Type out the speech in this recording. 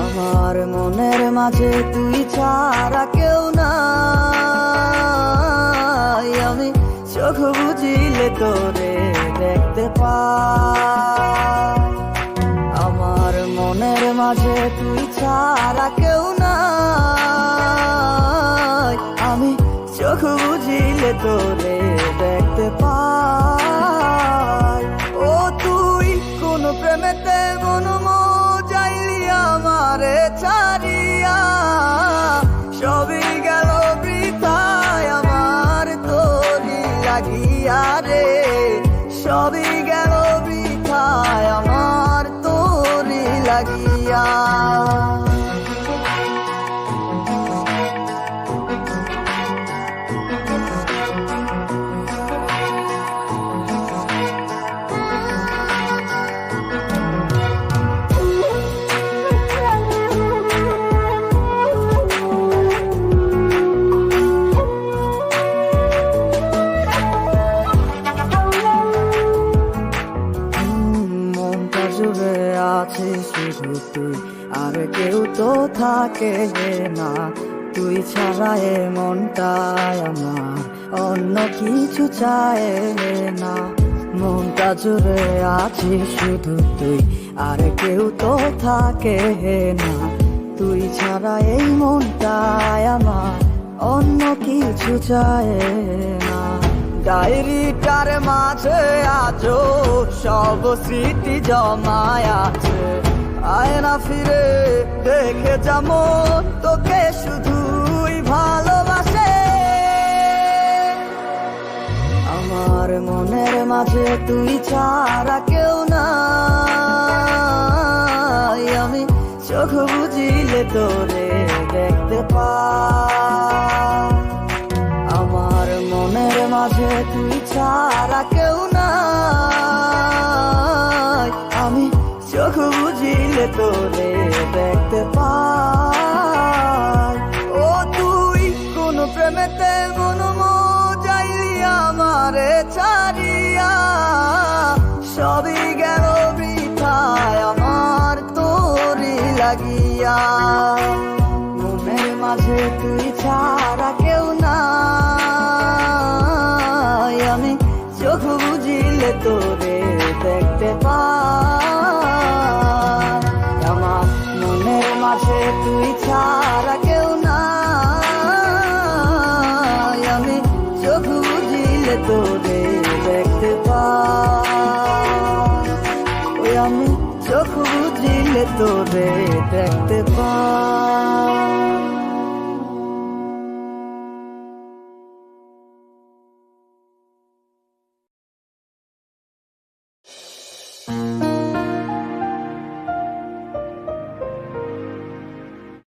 আমার মনের মাঝে তুই ছাড়া কেউ নাই, আমি চোখ বুঝিলে তোরে দেখতে পাই। আমার মনের মাঝে তুই ছাড়া কেউ নাই, আমি চোখ বুঝিলে তোরে দেখতে পাই। ও তুই কোন প্রেমেতে মন যাইলি আমারে ছাড়িয়া, সবই গেল বৃথায় আমার তোরি লাগিয়া রে, সবই গেল বৃথায় আমার তোরি লাগিয়া। জুড়ে আছে শুধু তুই, আর কেউ তো থাকে না, তুই ছাড়া এ মনটায় আমার অন্য কিছু চায় না। মনটা জুড়ে আছে শুধু তুই, আর কেউ তো থাকে না, তুই ছাড়া এই মনটায় আমার অন্য কিছু চায় না। ডায়েরিটার মাঝে আজও সব স্মৃতি জমায় আছে, আয়না ফিরে দেখে যাবো তোকে শুধুই ভালোবাসে। আমার মনের মাঝে তুই ছাড়া কেউ নাই, আমি চোখ বুঝিলে তোরে দেখতে পাই। আমার মনের মাঝে তুই ছাড়া কেউ নাই, আমি চোখ বুঝিলে তোরে দেখতে পাই। ও তুই কোন প্রেমেতে মন যাইলি আমারে ছাড়িয়া, সবই গেল বৃথায় আমার তোরি লাগিয়া। মনের মাঝে তুই ছাড়া কেউ নাই, আমি চোখ বুঝিলে তোরে দেখতে পাই। আমার মনের মাঝে তুই ছাড়া কেউ নাই, আমি চোখ বুঝিলে তোরে দেখতে পাই। ওই আমি চোখ বুঝিলে তোরে দেখতে পাই।